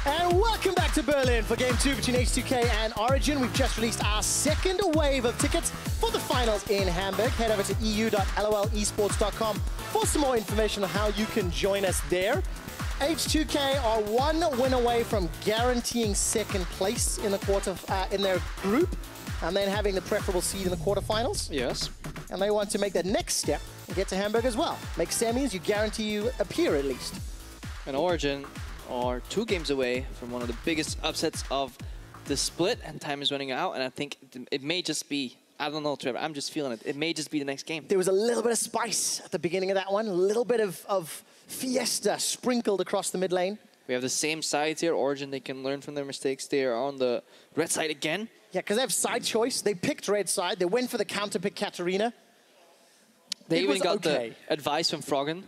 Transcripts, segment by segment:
And welcome back to Berlin for Game 2 between H2K and Origen. We've just released our second wave of tickets for the finals in Hamburg. Head over to eu.lolesports.com for some more information on how you can join us there. H2K are one win away from guaranteeing second place in the in their group, and then having the preferable seed in the quarterfinals. Yes. And they want to make the next step and get to Hamburg as well. Make semis, you guarantee you appear at least. And Origen are 2 games away from one of the biggest upsets of the split, and time is running out, and I think it may just be, I don't know, Trevor, I'm just feeling it. It may just be the next game. There was a little bit of spice at the beginning of that one, a little bit of fiesta sprinkled across the mid lane. We have the same sides here. Origen, they can learn from their mistakes. They are on the red side again. Yeah, because they have side choice. They picked red side. They went for the counter pick Katarina. They even got the advice from Froggen,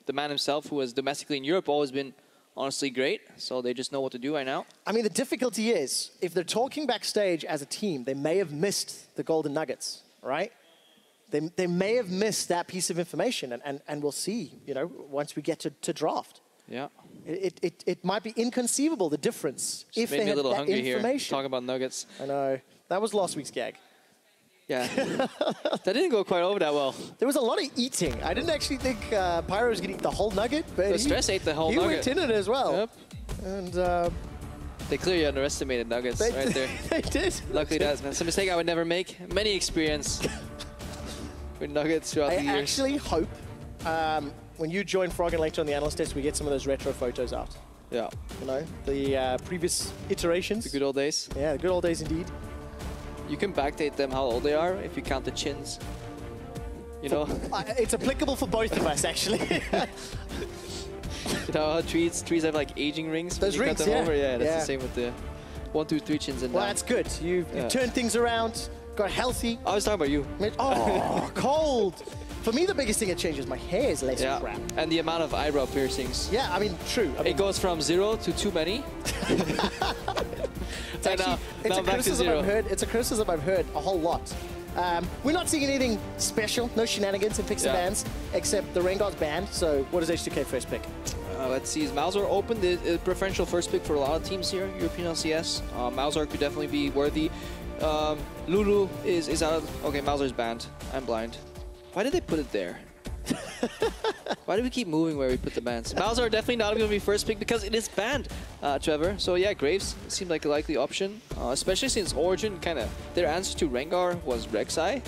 the man himself, who has domestically in Europe always been honestly great. So they just know what to do right now. I mean, the difficulty is, if they're talking backstage as a team, they may have missed the golden nuggets, right? They may have missed that piece of information, and we'll see, you know, once we get to draft. Yeah. It might be inconceivable, the difference, Just if they had that information. Talking about nuggets. I know. That was last week's gag. Yeah. That didn't go quite over that well. There was a lot of eating. I didn't actually think Pyro was going to eat the whole nugget, but Stress ate the whole nugget. He went in it as well. Yep. And they clearly underestimated nuggets right there. They did. Luckily, that's a mistake I would never make. Many experience with nuggets throughout the years. I actually hope when you join Froggen later on the analyst desk, we get some of those retro photos out. Yeah. You know, the previous iterations. The good old days. Yeah, the good old days indeed. You can backdate them how old they are if you count the chins. You know? It's applicable for both of us, actually. You know how trees have like aging rings? Those rings, cut them yeah. Over? Yeah, that's the same with the 1, 2, 3 chins and Well, down. that's good. You've turned things around, got healthy. I was talking about you. Oh, cold. For me, the biggest thing that changes my hair is less crap. And the amount of eyebrow piercings. Yeah, I mean, true. I mean, it goes from 0 to too many. It's a criticism I've heard a whole lot. We're not seeing anything special, no shenanigans in picks and bans, except the Rengar's banned. So what does H2K first pick? Let's see, is Malzahar open? The preferential first pick for a lot of teams here, European LCS. Malzahar could definitely be worthy. Lulu is out of... Okay, Malzahar's banned. I'm blind. Why did they put it there? Why do we keep moving where we put the bans? Malzahar definitely not going to be first pick because it is banned, Trevor. So yeah, Graves seemed like a likely option, especially since Origen their answer to Rengar was Rek'Sai.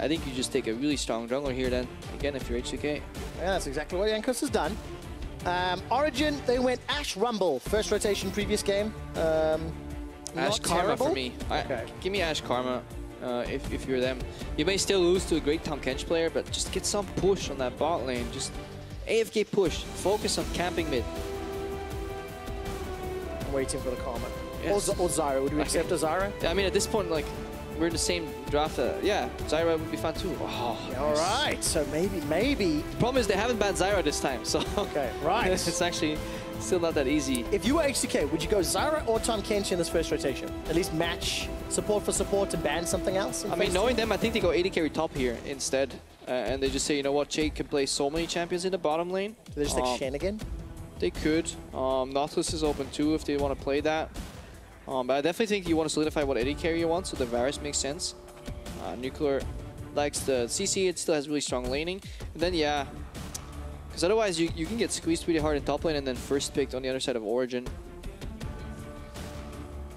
I think you just take a really strong jungler here then, again, if you're H2K. Yeah, that's exactly what Jankos has done. Origen, they went Ashe Rumble, first rotation previous game. Ashe Karma for me. Give me Ashe Karma. If you're them. You may still lose to a great Tahm Kench player, but just get some push on that bot lane. Just AFK push. Focus on camping mid. I'm waiting for the Karma. Yes. Or Zyra. Would we accept a Zyra? I mean, at this point, like, we're in the same draft. Yeah, Zyra would be fun too. Oh, yeah, all right, so maybe. The problem is they haven't banned Zyra this time, so... Okay, right. It's actually still not that easy. If you were H2K, would you go Zyra or Tahm Kench in this first rotation? At least match support for support and ban something else? I mean, knowing them, I think they go AD carry top here instead. And they just say, you know what, Jake can play so many champions in the bottom lane. Do they just like Shen again? They could. Nautilus is open too if they want to play that. But I definitely think you want to solidify what AD carry you want, so the Varus makes sense. Nuclear likes the CC, it still has really strong laning. And then, yeah, because otherwise you can get squeezed pretty hard in top lane and then first picked on the other side of Origen.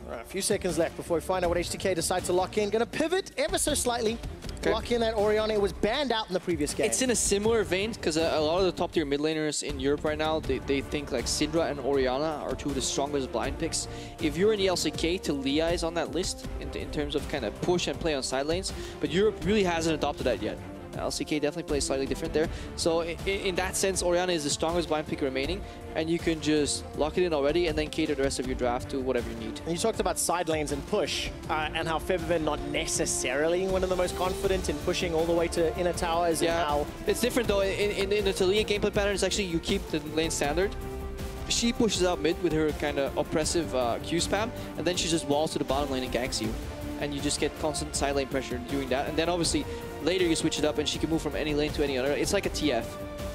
All right, a few seconds left before we find out what H2K decides to lock in. Going to pivot ever so slightly. Okay. Lock in that Orion. It was banned out in the previous game. It's in a similar vein because a lot of the top tier mid laners in Europe right now, they think like Syndra and Orianna are two of the strongest blind picks. If you're in the LCK, Taliyah is on that list in terms of kind of push and play on side lanes, but Europe really hasn't adopted that yet. LCK definitely plays slightly different there. So in that sense, Orianna is the strongest blind pick remaining, and you can just lock it in already and then cater the rest of your draft to whatever you need. And you talked about side lanes and push, and how Febiven not necessarily one of the most confident in pushing all the way to inner towers. Yeah, and how it's different though. In the Taliyah gameplay pattern, it's actually you keep the lane standard. She pushes out mid with her kind of oppressive Q spam, and then she just walls to the bottom lane and ganks you. And you just get constant side lane pressure doing that. And then obviously later you switch it up and she can move from any lane to any other. It's like a TF.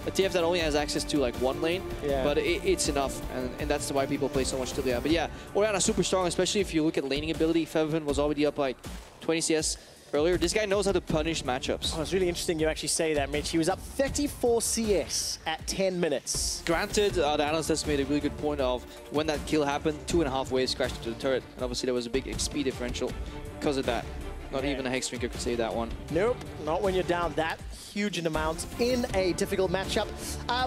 a TF that only has access to like one lane, Yeah. but it's enough, and that's why people play so much Tilia. But yeah, Origen is super strong, especially if you look at laning ability. Feven was already up like 20 CS earlier. This guy knows how to punish matchups. Oh, it's really interesting you actually say that, Mitch. He was up 34 CS at 10 minutes. Granted, the analyst has made a really good point of when that kill happened, 2.5 waves crashed into the turret, and obviously there was a big XP differential because of that. Not even a Hex Drinker could save that one. Nope, not when you're down that huge an amount in a difficult matchup.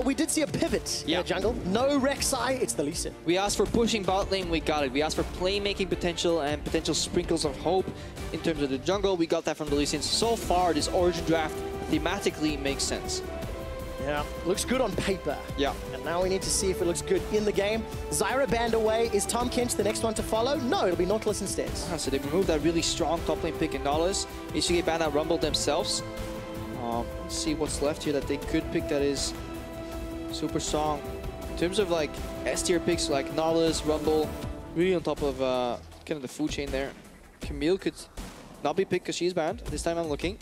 We did see a pivot in the jungle. No Rek'Sai, it's the Lee Sin. We asked for pushing bot lane, we got it. We asked for playmaking potential and potential sprinkles of hope in terms of the jungle. We got that from the Lee Sin. So far, this Origin draft thematically makes sense. Yeah, looks good on paper. Yeah. And now we need to see if it looks good in the game. Zyra banned away. Is Tom Kench the next one to follow? No, it'll be Nautilus instead. So they removed that really strong top lane pick in Nautilus. H2K banned out Rumble themselves. Let's see what's left here that they could pick that is super strong. In terms of like S tier picks like Nautilus, Rumble, really on top of kind of the food chain there. Camille could not be picked because she's banned. This time I'm looking.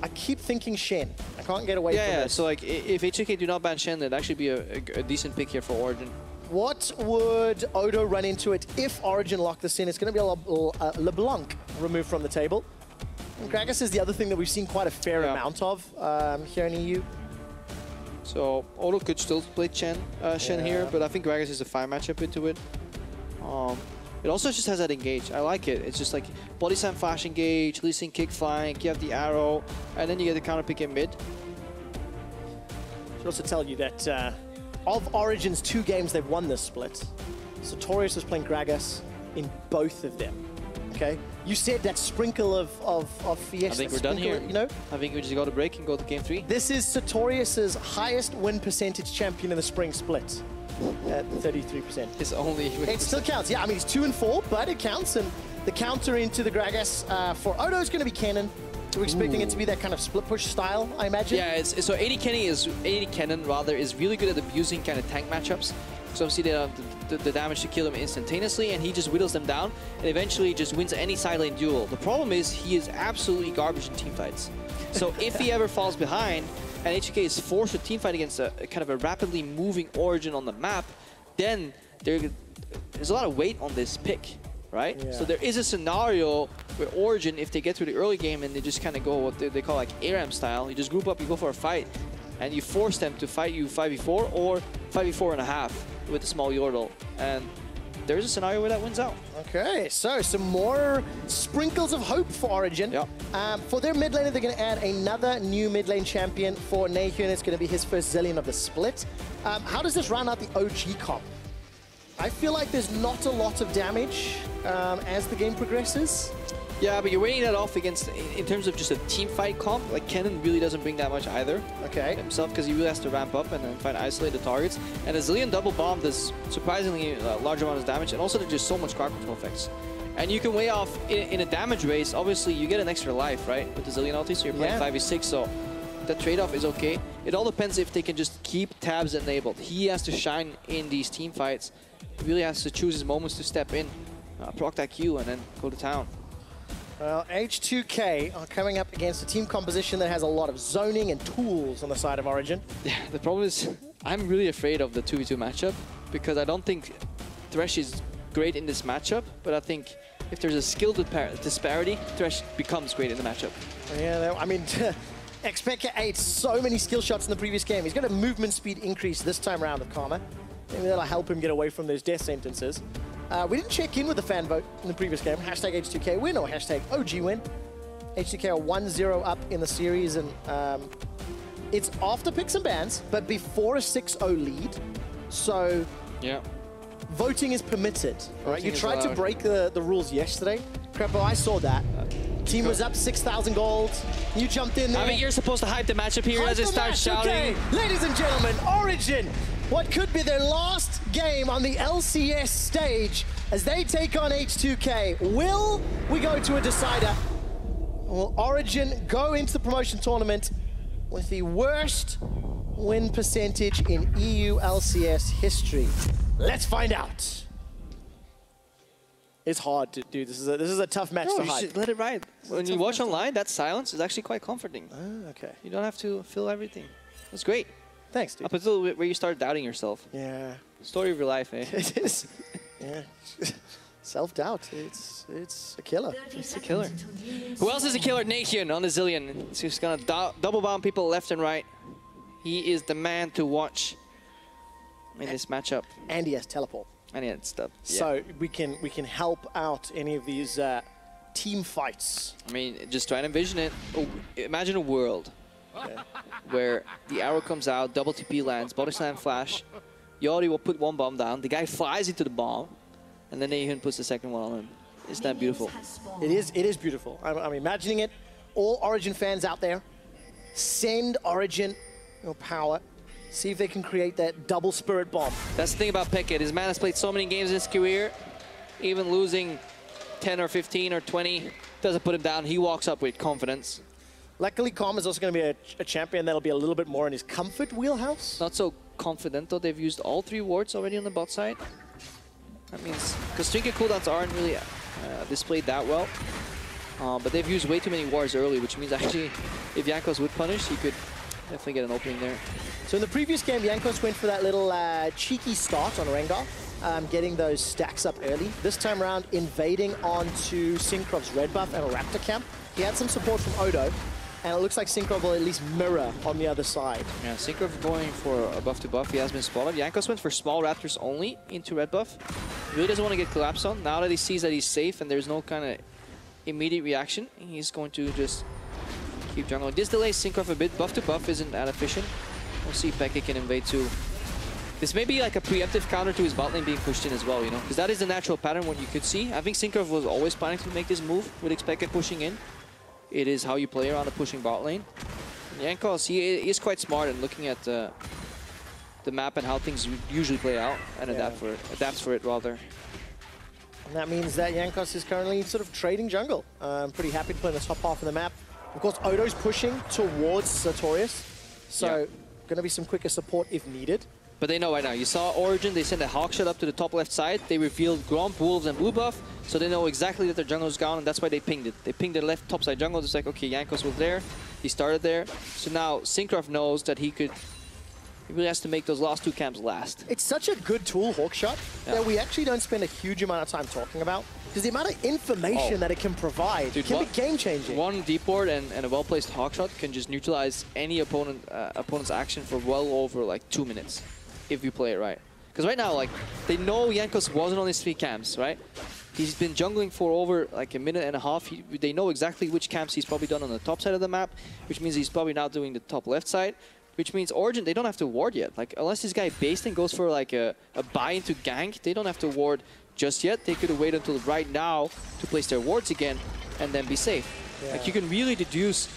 I keep thinking Shen. I can't get away from it. Yeah, so like if H2K do not ban Shen, that'd actually be a decent pick here for Origen. What would Odo run into it if Origen locked this in? It's going to be a LeBlanc removed from the table. And Gragas is the other thing that we've seen quite a fair amount of here in EU. So Odo could still play Shen here, but I think Gragas is a fine matchup into it. It also just has that engage. I like it. It's just like body slam flash engage, Lee Sin kick flank, you have the arrow, and then you get the counter pick in mid. I should also tell you that of Origen's 2 games they've won this split, Sartorius was playing Gragas in both of them. Okay? You said that sprinkle of Fiesta. I think we're done here. You know? I think we just got a break and go to game 3. This is Sartorius's highest win percentage champion in the spring split at 33%. His only win. It still counts. Yeah, I mean, he's 2 and 4, but it counts. And the counter into the Gragas for Odo is going to be Kennen. We're expecting it to be that kind of split push style, I imagine. Yeah, so AD Kennen is really good at abusing kind of tank matchups. So obviously they have the damage to kill him instantaneously, and he just whittles them down and eventually just wins any side lane duel. The problem is he is absolutely garbage in team fights. So if he ever falls behind and H2K is forced to team fight against a kind of a rapidly moving Origin on the map, then there's a lot of weight on this pick, right? Yeah. So there is a scenario where Origin, if they get through the early game and they just kind of go what they call like ARAM style, you just group up, you go for a fight, and you force them to fight you 5v4 or 5v4.5 with a small Yordle. And there's a scenario where that wins out. Okay, so some more sprinkles of hope for Origen. Yep. For their mid laner, they're going to add another new mid lane champion for Nahun. It's going to be his first Zillion of the split. How does this round out the OG comp? I feel like there's not a lot of damage as the game progresses. Yeah, but you're weighing that off against, in terms of just a team fight comp, like Kennen really doesn't bring that much either. Okay. Himself, because he really has to ramp up and then find isolated targets. And a Zillion double bomb does surprisingly large amount of damage, and also there's just so much crowd control effects. And you can weigh off in a damage race, obviously you get an extra life, right? With the Zillion ulti, so you're playing 5v6, so that trade-off is okay. It all depends if they can just keep tabs enabled. He has to shine in these team fights. He really has to choose his moments to step in, proc that Q, and then go to town. Well, H2K are coming up against a team composition that has a lot of zoning and tools on the side of Origen. Yeah, the problem is I'm really afraid of the 2v2 matchup because I don't think Thresh is great in this matchup, but I think if there's a skill disparity, Thresh becomes great in the matchup. Yeah, I mean, Xpeka ate so many skill shots in the previous game. He's got a movement speed increase this time around with Karma. Maybe that'll help him get away from those death sentences. We didn't check in with the fan vote in the previous game. Hashtag H2K win or hashtag OG win. H2K are 1-0 up in the series, and it's after picks and bans, but before a 6-0 lead. So yeah, voting is permitted. Right? You tried to break the rules yesterday. Crepo, I saw that. Team was up 6,000 gold. You jumped in there. I mean, you're supposed to hype the matchup here as it starts shouting. Okay. Ladies and gentlemen, Origen, what could be their last game on the LCS stage as they take on H2K. Will we go to a decider? Will Origen go into the promotion tournament with the worst win percentage in EULCS history? Let's find out. It's hard to do. This is a tough match to hype. Let it ride. When you watch online, that silence is actually quite comforting. Okay. You don't have to feel everything. That's great. Thanks, dude. Up until where you start doubting yourself. Yeah. Story of your life, eh? It is. Yeah. Self-doubt. It's a killer. It's a killer. Who else is a killer? Nation on the Zillion. He's just gonna double bomb people left and right. He is the man to watch in this matchup. And he has teleport. And he had stuff. So we can help out any of these team fights. I mean, just try and envision it. Oh, imagine a world where the arrow comes out, double TP lands, body slam flash. Yori will put one bomb down. The guy flies into the bomb, and then Nahun puts the second one on him. Isn't that beautiful? It is beautiful. I'm imagining it. All Origin fans out there, send Origin your power. See if they can create that double spirit bomb. That's the thing about Pickett. His man has played so many games in his career. Even losing 10 or 15 or 20 doesn't put him down. He walks up with confidence. Luckily, Calm is also going to be a champion that'll be a little bit more in his comfort wheelhouse. Not so confident, though. They've used all 3 wards already on the bot side. That means... Because trinket cooldowns aren't really displayed that well. But they've used way too many wards early, which means actually if Jankos would punish, he could definitely get an opening there. So in the previous game, Jankos went for that little cheeky start on Rengar, getting those stacks up early. This time around, invading onto Syncrov's red buff and a Raptor camp. He had some support from Odo, and it looks like Syncrov will at least mirror on the other side. Yeah, Syncrov going for a buff to buff. He has been spotted. Jankos went for small Raptors only into red buff. Really doesn't want to get collapsed on. Now that he sees that he's safe and there's no kind of immediate reaction, he's going to just keep jungling. This delays Syncrov a bit. Buff to buff isn't that efficient. We'll see if Becky can invade too. This may be like a preemptive counter to his bot lane being pushed in as well, you know? Because that is the natural pattern what you could see. I think Syncrov was always planning to make this move with Expected pushing in. It is how you play around the pushing bot lane. Jankos, he is quite smart in looking at the map and how things usually play out and adapts for it rather. And that means that Jankos is currently sort of trading jungle. I'm pretty happy to play in the top half of the map. Of course, Odo's pushing towards Sartorius, so going to be some quicker support if needed. But they know right now. You saw Origen, they sent a hawk shot up to the top left side. They revealed Gromp, Wolves, and Blue buff, so they know exactly that their jungle is gone, and that's why they pinged it. They pinged their left top side jungle. It's like, okay, Jankos was there. He started there. So now Syncrov knows that he really has to make those last 2 camps last. It's such a good tool, Hawkshot, that we actually don't spend a huge amount of time talking about, because the amount of information that it can provide can be game-changing. One deep board and a well-placed Hawkshot can just neutralize any opponent's action for well over like 2 minutes, if you play it right. Because right now, like, they know Jankos wasn't on his 3 camps, right? He's been jungling for over like a minute and a half. They know exactly which camps he's probably done on the top side of the map, which means he's probably not doing the top left side. Which means Origen, they don't have to ward yet. Like, unless this guy based and goes for like a buy into gank, they don't have to ward just yet. They could have waited until right now to place their wards again and then be safe. Yeah. Like, you can really deduce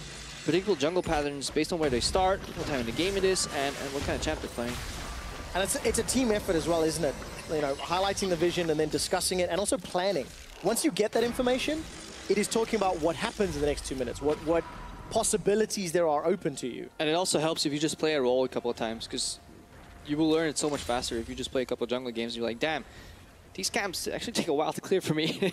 predictable jungle patterns based on where they start, what time in the game it is, and what kind of champ they're playing. And it's a team effort as well, isn't it? You know, highlighting the vision and then discussing it and also planning. Once you get that information, it is talking about what happens in the next 2 minutes, what possibilities there are open to you. And it also helps if you just play a role a couple of times, because you will learn it so much faster if you just play a couple of jungle games and you're like, damn, these camps actually take a while to clear for me.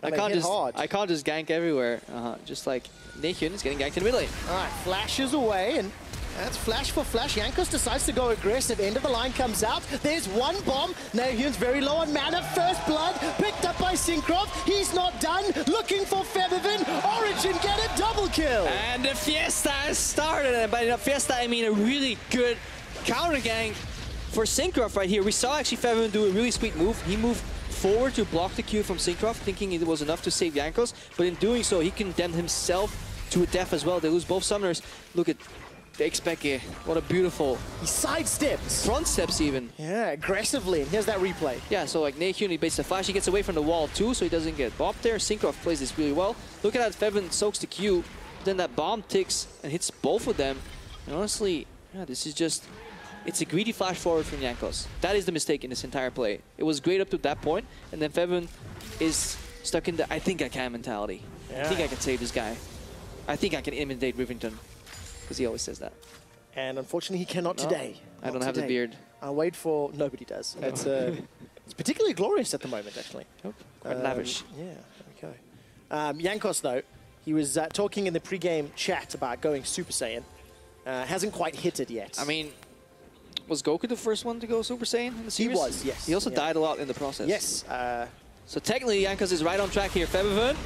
I can't just gank everywhere. Just like Nahun is getting ganked in the mid lane. All right, flashes away, and that's flash for flash. Jankos decides to go aggressive. End of the line comes out. There's one bomb. Nahun's very low on mana. First blood picked up by Syncrov. He's not done. Looking for Feathervin. Origen get a double kill. And the Fiesta has started. And by Fiesta, I mean a really good counter gank for Syncrov right here. We saw actually Feathervin do a really sweet move. He moved forward to block the Q from Syncrov, thinking it was enough to save Jankos. But in doing so, he condemned himself to a death as well. They lose both summoners. Look at Expected. What a beautiful... He sidesteps. Front steps even. Yeah, aggressively. And here's that replay. Yeah, so like Nahun, he baits the flash. He gets away from the wall too, so he doesn't get bopped there. Syncrov plays this really well. Look at that Feathervin soaks the Q. Then that bomb ticks and hits both of them. And honestly, yeah, this is just... It's a greedy flash forward from Jankos. That is the mistake in this entire play. It was great up to that point, and then Feathervin is stuck in the I think I can mentality. Yeah. I think I can save this guy. I think I can imitate Rivington. Because he always says that. And unfortunately, he cannot today. I don't have the beard. I'll wait for... Nobody does. No. It's particularly glorious at the moment, actually. Nope. Quite lavish. Yeah, there we go. Jankos, though, he was talking in the pre-game chat about going Super Saiyan. Hasn't quite hit it yet. I mean, Was Goku the first one to go Super Saiyan in the series? He was, yes. He also died a lot in the process. Yes. So technically, Jankos is right on track here. Febiven.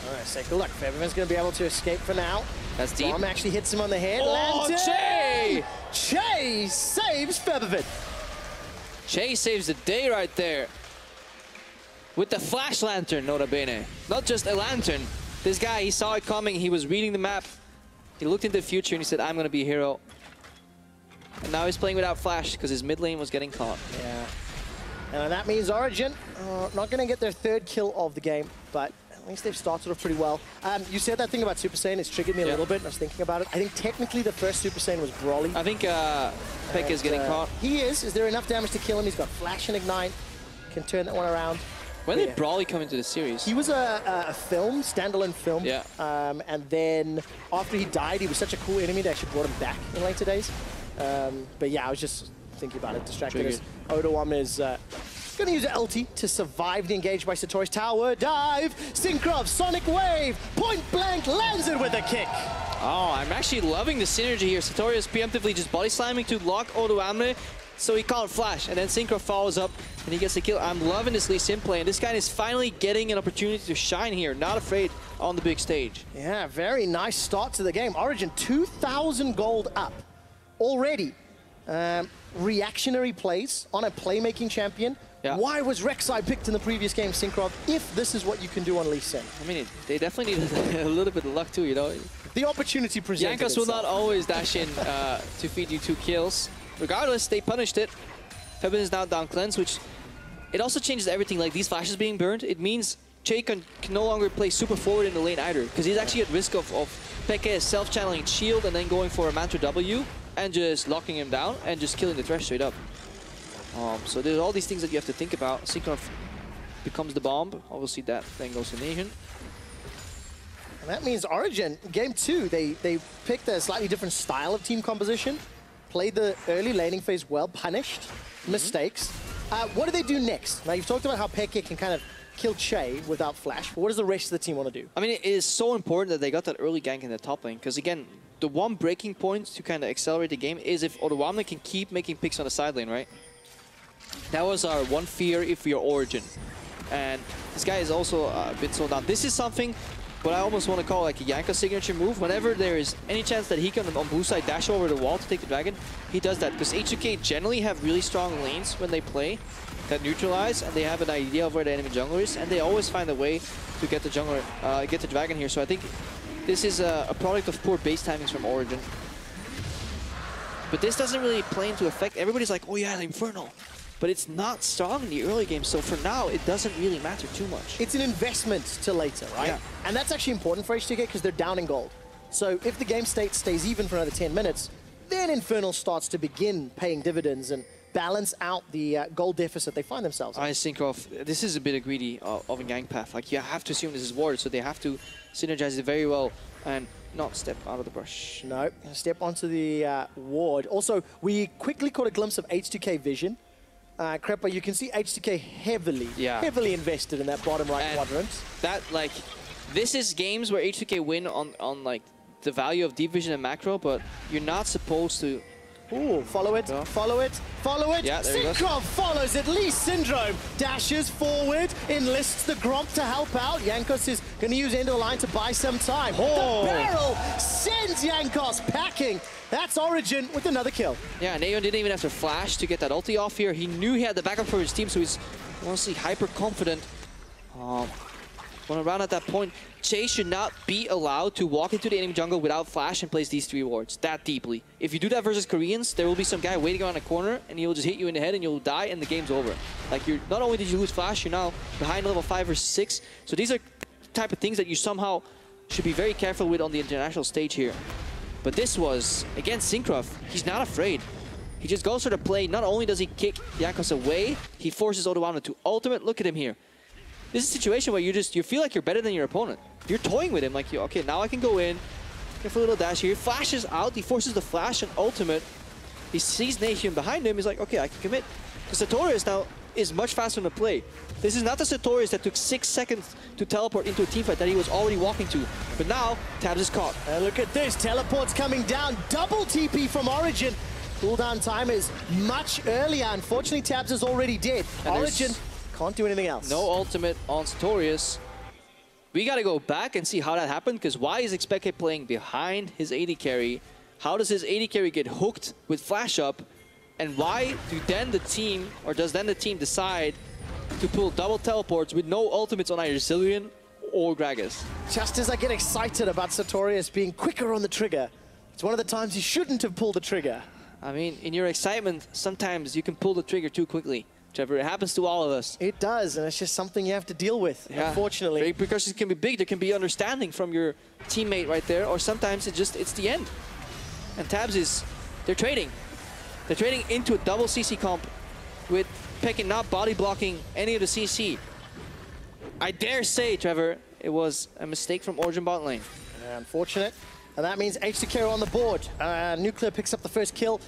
All right, take a look. Febiven's going to be able to escape for now. That's deep. Bomb actually hits him on the head. Oh, Che! Che saves Febiven. Che saves the day right there. With the flash lantern, nota bene. Not just a lantern. This guy, he saw it coming. He was reading the map. He looked into the future and he said, I'm going to be a hero. And now he's playing without flash because his mid lane was getting caught. Yeah. And that means Origen not going to get their third kill of the game, but at least they've started off pretty well. You said that thing about Super Saiyan. It's triggered me a little bit. I was thinking about it. I think technically the first Super Saiyan was Broly. I think Peck is getting caught. He is. Is there enough damage to kill him? He's got Flash and Ignite. Can turn that one around. When did Broly come into the series? He was a film, standalone film. Yeah. And then after he died, he was such a cool enemy they actually brought him back in later days. But yeah, I was just thinking about it, distracted us. Odawam is going to use an ulti to survive the engage by Satori's tower dive. Synchro, Sonic Wave, point blank, lands it with a kick. Oh, I'm actually loving the synergy here. Satori is preemptively just body slamming to lock Odawam, so he can't flash. And then Synchro follows up and he gets the kill. I'm loving this Lee Sin play, and this guy is finally getting an opportunity to shine here. Not afraid on the big stage. Yeah, very nice start to the game. Origen 2,000 gold up already. Reactionary plays on a playmaking champion. Yeah. Why was Rek'Sai picked in the previous game, Synchro, if this is what you can do on Lee Sin? I mean, they definitely need a little bit of luck too, you know? The opportunity presented Jankos will not always dash in to feed you 2 kills. Regardless, they punished it. Febiven is now down cleanse, which it also changes everything. Like these flashes being burned, it means Che can no longer play super forward in the lane either, because he's actually at risk of Peke self-channeling shield and then going for a Mantra W and just locking him down and just killing the Thresh straight up. So there's all these things that you have to think about. Synchro becomes the bomb. Obviously that then goes to Nation. And that means Origen, game 2, they picked a slightly different style of team composition. Played the early laning phase well, punished mistakes. What do they do next? Now, you've talked about how Peke can kind of kill Che without flash, but what does the rest of the team want to do? I mean, it is so important that they got that early gank in the top lane, because again, the one breaking point to kind of accelerate the game is if Odawam can keep making picks on the side lane, right? That was our one fear if we are Origen. And this guy is also a bit slowed down. This is something what I almost want to call like a Jankos signature move. Whenever there is any chance that he can, on blue side, dash over the wall to take the dragon, he does that. Because H2K generally have really strong lanes when they play that neutralize, and they have an idea of where the enemy jungler is, and they always find a way to get the jungler, get the dragon here. So I think this is a product of poor base timings from Origen. But this doesn't really play into effect. Everybody's like, oh yeah, the Infernal. But it's not strong in the early game, so for now, it doesn't really matter too much. It's an investment to later, right? Yeah. And that's actually important for H2K because they're down in gold. So if the game state stays even for another 10 minutes, then Infernal starts to begin paying dividends and balance out the gold deficit they find themselves in. I think this is a bit greedy of a gank path. Like, you have to assume this is ward, so they have to synergize it very well and not step out of the brush. No, step onto the ward. Also, we quickly caught a glimpse of H2K vision. Crepper, you can see H2K heavily invested in that bottom right quadrant. That, like, this is games where H2K win on like, the value of deep vision and macro, but you're not supposed to... Ooh, follow it, follow it, follow it. Yeah, there Synchro follows it. Lee Syndrome dashes forward, enlists the Gromp to help out. Jankos is going to use end of the line to buy some time. Oh. The barrel sends Jankos packing. That's Origen with another kill. Yeah, and Aeon didn't even have to flash to get that ulti off here. He knew he had the backup for his team, so he's honestly hyper confident. When around at that point, Che should not be allowed to walk into the enemy jungle without flash and place these 3 wards that deeply. If you do that versus Koreans, there will be some guy waiting around a corner and he'll just hit you in the head and you'll die and the game's over. Like, you're not only did you lose flash, you're now behind level 5 or 6. So these are type of things that you somehow should be very careful with on the international stage here. But this was, against Synchro, he's not afraid. He just goes for the play. Not only does he kick Jankos away, he forces Odawam to ultimate. Look at him here. This is a situation where you feel like you're better than your opponent. You're toying with him, like, okay, now I can go in, get for a little dash here. He flashes out, he forces the flash and ultimate. He sees Nation behind him, he's like, okay, I can commit. Because Satorius now is much faster in the play. This is not the Satorius that took 6 seconds to teleport into a teamfight that he was already walking to. But now, Tabs is caught. And look at this, teleport's coming down, double TP from Origen. Cooldown time is much earlier. Unfortunately, Tabs is already dead. And Origen can't do anything else. No ultimate on Sartorius. We gotta go back and see how that happened, because why is X2K playing behind his AD carry? How does his AD carry get hooked with flash up? And why does then the team decide to pull double teleports with no ultimates on either Zillion or Gragas? Just as I get excited about Sartorius being quicker on the trigger, it's one of the times he shouldn't have pulled the trigger. I mean, in your excitement, sometimes you can pull the trigger too quickly. Trevor, it happens to all of us. It does, and it's just something you have to deal with, unfortunately. Repercussions can be big. There can be understanding from your teammate right there, or sometimes it's the end. And Tabs they're trading. They're trading into a double CC comp with Pekin not body blocking any of the CC. I dare say, Trevor, it was a mistake from Origen bot lane. Unfortunate. And that means H2K are on the board. Nuclear picks up the first kill.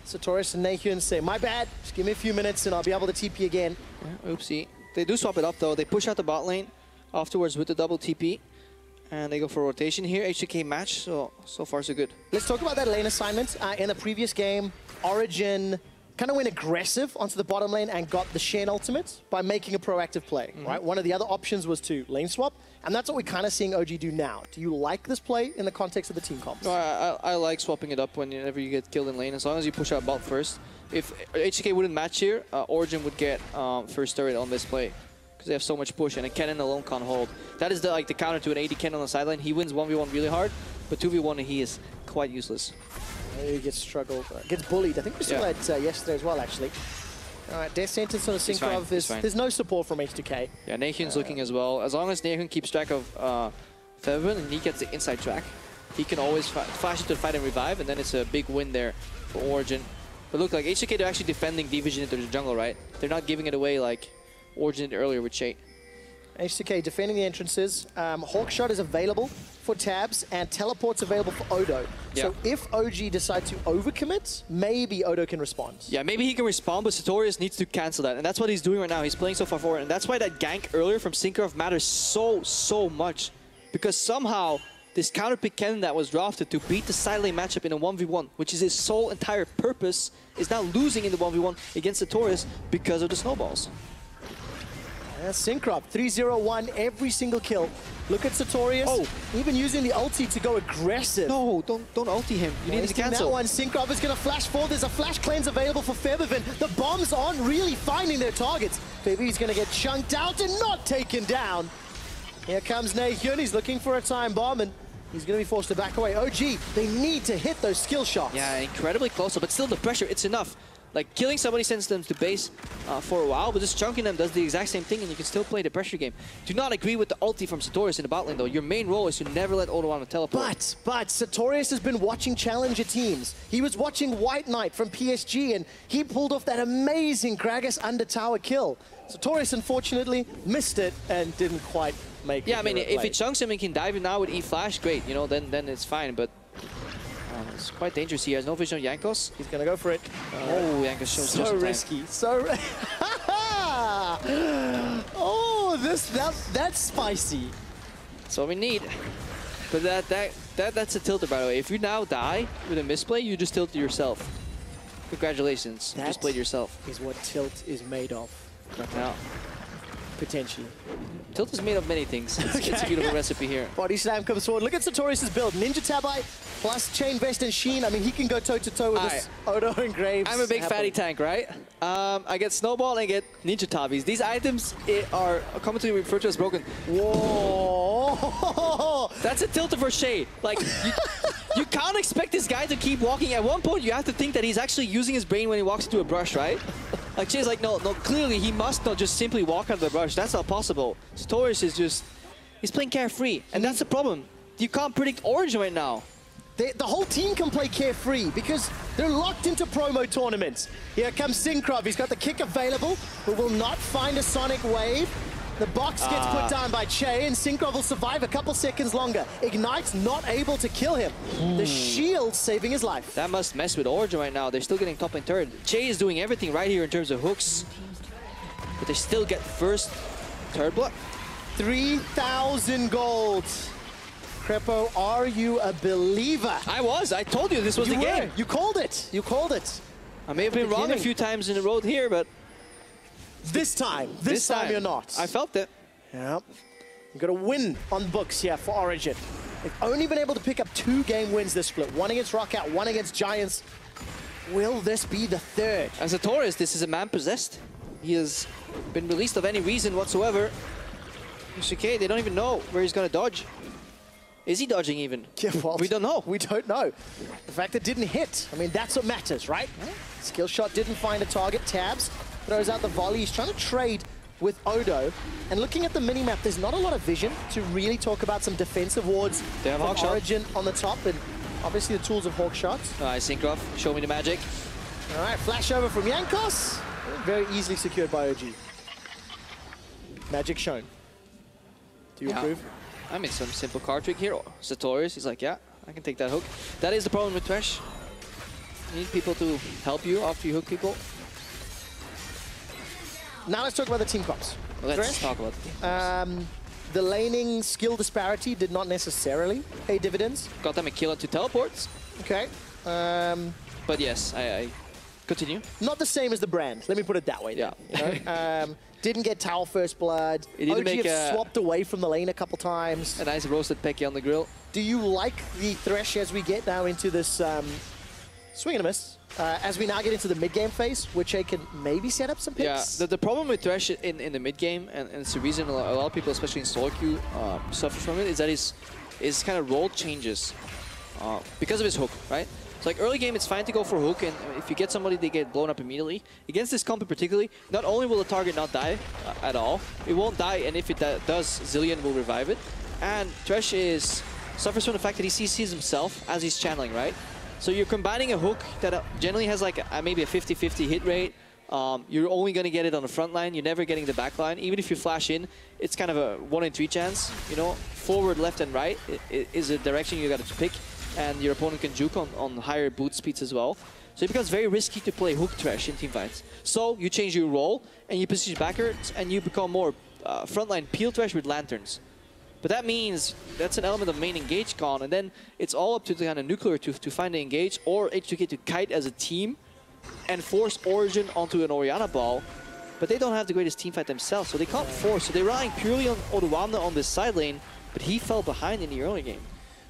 Sartorius and Nahyun say, my bad, just give me a few minutes and I'll be able to TP again. Yeah, oopsie. They do swap it up though. They push out the bot lane afterwards with the double TP. And they go for rotation here. H2K match, so far so good. Let's talk about that lane assignment. In the previous game, Origen kind of went aggressive onto the bottom lane and got the Shen ultimate by making a proactive play, right? One of the other options was to lane swap, and that's what we're kind of seeing OG do now. Do you like this play in the context of the team comps? No, I like swapping it up whenever you get killed in lane, as long as you push out bot first. If H2K wouldn't match here, Origen would get first turret on this play, because they have so much push, and a Kennen alone can't hold. That is the counter to an AD Kennen on the sideline. He wins 1v1 really hard, but 2v1 he is quite useless. He gets gets bullied. I think we saw that yesterday as well, actually. All right, death sentence on a Synchrov. There's no support from H2K. Yeah, Nahyun's looking as well. As long as Nahyun keeps track of Feven and he gets the inside track, he can always flash into the fight and revive, and then it's a big win there for Origen. But look, like H2K, they're actually defending D-Vision into the jungle, right? They're not giving it away like Origen did earlier with Shay. H2K defending the entrances. Hawkshot is available for Tabs, and teleport's available for Odo. Yeah. So if OG decides to overcommit, maybe Odo can respond. Yeah, maybe he can respond, but Sartorius needs to cancel that. And that's what he's doing right now. He's playing so far forward. And that's why that gank earlier from Synchrov matters so much. Because somehow, this counter pick Kennen that was drafted to beat the side lane matchup in a 1v1, which is his sole entire purpose, is now losing in the 1v1 against Sartorius because of the snowballs. Synchrov, 3-0-1 every single kill. Look at Sartorius, even using the ulti to go aggressive. No, don't ulti him. You need to cancel. That one, Synchrov is going to flash forward. There's a flash cleanse available for Febiven. The bombs aren't really finding their targets. Febiven's going to get chunked out and not taken down. Here comes Nahyun. He's looking for a time bomb, and he's going to be forced to back away. OG, they need to hit those skill shots. Yeah, incredibly close, but still the pressure, it's enough. Like, killing somebody sends them to base for a while, but just chunking them does the exact same thing, and you can still play the pressure game. Do not agree with the ulti from Sartorius in the bot lane, though. Your main role is to never let Odo on the teleport. But Sartorius has been watching challenger teams. He was watching White Knight from PSG, and he pulled off that amazing Gragas under tower kill. Sartorius, unfortunately, missed it and didn't quite make it. Yeah, I mean, if he chunks him and can dive in now with E-Flash, great, you know, then it's fine, but it's quite dangerous. He has no vision on Jankos. He's going to go for it. Oh, Jankos shows so risky. Oh, that's spicy. That's what we need. But that's a tilter, by the way. If you now die with a misplay, you just tilted yourself. Congratulations. You just played yourself. Is what tilt is made of right now. Potentially. Tilt is made of many things. It's a beautiful recipe here. Body slam comes forward. Look at Sartorius' build. Ninja Tabai plus Chain Vest and Sheen. I mean, he can go toe-to-toe with this Odo and Graves. I'm a big fatty tank, right? I get Snowball and I get Ninja Tabis. These items are commonly referred to as broken. Whoa! That's a tilter for Shay. Like, you can't expect this guy to keep walking. At one point, you have to think that he's actually using his brain when he walks into a brush, right? Like, Shay's like, no, clearly he must not just simply walk out of the brush. That's not possible. Sartorius is just, he's playing carefree. And that's the problem. You can't predict Origen right now. The whole team can play carefree because they're locked into promo tournaments. Here comes Synchrov. He's got the kick available, but will not find a Sonic Wave. The box gets put down by Che, and Synchrov will survive a couple seconds longer. Ignite's not able to kill him. The shield saving his life. That must mess with Origen right now. They're still getting top and third. Che is doing everything right here in terms of hooks, but they still get first third block. 3,000 gold. Crepo, are you a believer? I was. I told you this was the game. You called it. You called it. I may have been wrong a few times in the road here, but this time you're not. I felt it. Yeah. You've got a win on books here for Origen. They've only been able to pick up 2 game wins this split. 1 against Rockout, 1 against Giants. Will this be the 3rd? As a Taurus, this is a man possessed. He has been released of any reason whatsoever. H2K, they don't even know where he's going to dodge. Is he dodging even? Yeah, well, we don't know. We don't know. The fact it didn't hit, I mean, that's what matters, right? Skill shot didn't find a target. Tabs throws out the volley. He's trying to trade with Odo. And looking at the minimap, there's not a lot of vision to really talk about some defensive wards. They have Hawk Origen on the top, and obviously the tools of Hawk shots. All right, Syncroft, show me the magic. All right, flash over from Yankos. Very easily secured by OG. Magic shown. Do you approve? I mean, some simple card trick here. Satorius, he's like, yeah, I can take that hook. That is the problem with Thresh. You need people to help you after you hook people. Now let's talk about the team comps. Let's talk about the team. The laning skill disparity did not necessarily pay dividends. Got them a kill into teleports. Okay. But yes, I continue. Not the same as the brand. Let me put it that way. Yeah. You know? Didn't get Towel First Blood. OG have swapped away from the lane a couple times. A nice roasted Pecky on the grill. Do you like the Thresh as we get now into this swing and a miss? As we now get into the mid-game phase, which they can maybe set up some picks? Yeah, the problem with Thresh in the mid-game, and it's the reason a lot of people, especially in solo queue, suffer from it, is that his kind of role changes because of his hook, right? So like early game, it's fine to go for hook, and if you get somebody, they get blown up immediately. Against this comp particularly, not only will the target not die at all, it won't die, and if it does, Zilean will revive it. And Thresh suffers from the fact that he sees himself as he's channeling, right? So you're combining a hook that generally has like maybe a 50-50 hit rate. You're only going to get it on the front line. You're never getting the back line. Even if you flash in, it's kind of a 1 in 3 chance. You know, forward, left, and right is a direction you got to pick. And your opponent can juke on higher boot speeds as well. So it becomes very risky to play hook Thresh in teamfights. So you change your role, and you position backwards, and you become more frontline peel Thresh with lanterns. But that means that's an element of main engage gone, and then it's all up to the kind of nuclear to find the engage, or H2K to kite as a team and force Origen onto an Orianna ball. But they don't have the greatest teamfight themselves, so they can't force. So they're relying purely on Odoamne on this side lane, but he fell behind in the early game.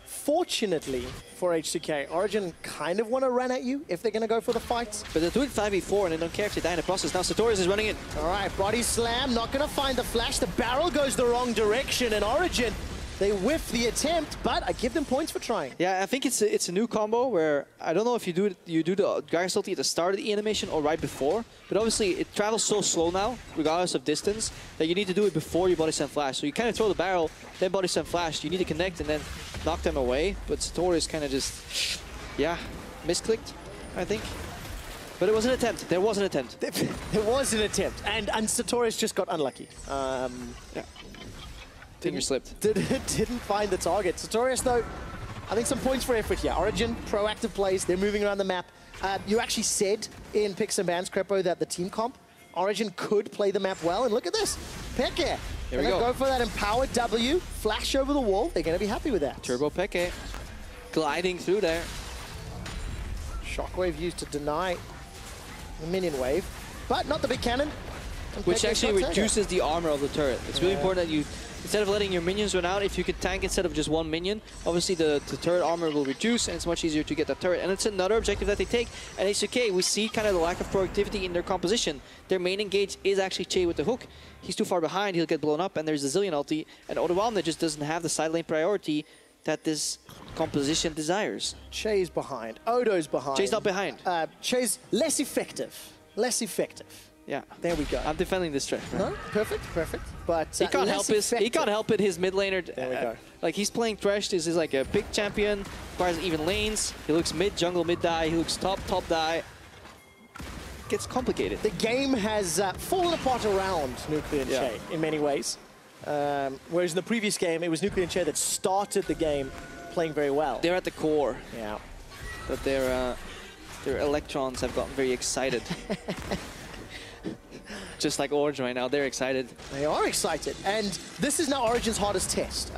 Fortunately for H2K, Origen kind of want to run at you if they're going to go for the fights. But they're doing 5v4 and they don't care if they die in the process. Now Satorius is running in. All right, body slam, not going to find the flash. The barrel goes the wrong direction, and Origen, they whiff the attempt, but I give them points for trying. Yeah, I think it's a new combo where I don't know if you do the Gyros ulti at the start of the animation or right before, but obviously it travels so slow now, regardless of distance, that you need to do it before you body slam flash. So you kind of throw the barrel, then body slam flash. You need to connect and then knock them away. But Satorius kind of just, yeah, misclicked, I think. But it was an attempt. There was an attempt. There was an attempt, and Satorius just got unlucky. Yeah. Finger slipped. Didn't find the target. Satorius, though, I think some points for effort here. Origen, proactive plays. They're moving around the map. You actually said in Picks and Bans, Crepo, that the team comp, Origen could play the map well. And look at this. Peke. Here we go for that empowered W. Flash over the wall. They're going to be happy with that. Turbo Peke. Gliding through there. Shockwave used to deny the minion wave. But not the big cannon. Which actually reduces the armor of the turret. It's really important that you, instead of letting your minions run out, if you could tank instead of just one minion, obviously the turret armor will reduce and it's much easier to get that turret. And it's another objective that they take. And H2K, we see kind of the lack of productivity in their composition. Their main engage is actually Che with the hook. He's too far behind, he'll get blown up, and there's a Zilean ulti. And Odoamne just doesn't have the side lane priority that this composition desires. Che's behind. Odo's behind. Che's not behind. Che's less effective. Less effective. Yeah, there we go. I'm defending this Thresh. Right? No, perfect. But he can't help it. He can't help it. His mid laner, there we go. Like he's playing Thresh. This is like a big champion. Requires even lanes. He looks mid jungle, mid die. He looks top die. Gets complicated. The game has fallen apart around Nuclear and Che in many ways. Whereas in the previous game, it was Nuclear and Che that started the game playing very well. They're at the core. Yeah. But their electrons have gotten very excited. Just like Origen right now, they're excited. They are excited. And this is now Origen's hardest test.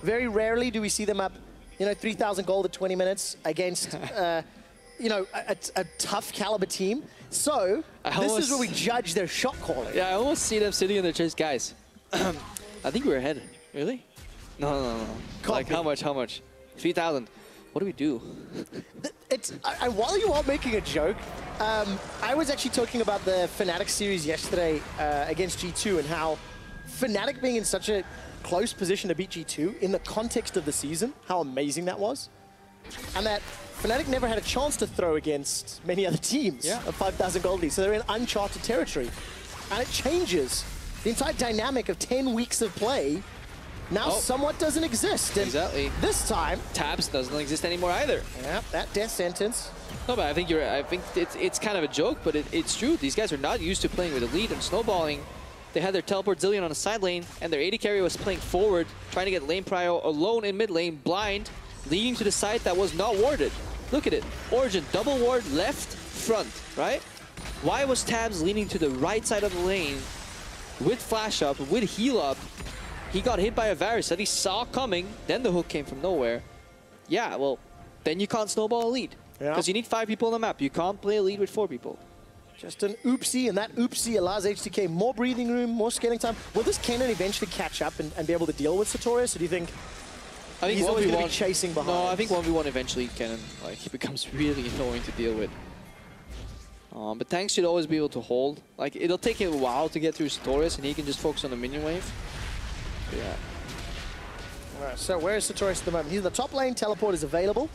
Very rarely do we see them up, 3,000 gold at 20 minutes against, a tough caliber team. So this is where we judge their shot calling. Yeah, I almost see them sitting in their chairs. Guys, I think we're ahead. Really? No. Like, how much? 3,000. What do we do? While you are making a joke, I was actually talking about the Fnatic series yesterday against G2 and how Fnatic being in such a close position to beat G2 in the context of the season, how amazing that was. And that Fnatic never had a chance to throw against many other teams of 5,000 gold lead, so they're in uncharted territory. And it changes the entire dynamic of 10 weeks of play. Now somewhat doesn't exist. And exactly. This time, Tabs doesn't exist anymore either. Yeah, that death sentence. No, but I think it's kind of a joke, but it's true. These guys are not used to playing with a lead and snowballing. They had their teleport Zillion on the side lane, and their AD carry was playing forward, trying to get lane prio alone in mid lane, blind, leading to the side that was not warded. Look at it. Origen, double ward, left, front, right? Why was Tabs leaning to the right side of the lane with flash up, with heal up? He got hit by a Varus that he saw coming, then the hook came from nowhere. Yeah, well, then you can't snowball a lead. Because you need 5 people on the map. You can't play a lead with 4 people. Just an oopsie, and that oopsie allows H2K more breathing room, more scaling time. Will this Kennen eventually catch up and be able to deal with Sartorius, or do you think he's always going to be chasing behind? No, I think 1v1 eventually Kennen, he becomes really annoying to deal with. But tanks should always be able to hold. Like, it'll take him a while to get through Sartorius, and he can just focus on the minion wave. But yeah. Alright, so where is Sartorius at the moment? He's in the top lane, teleport is available.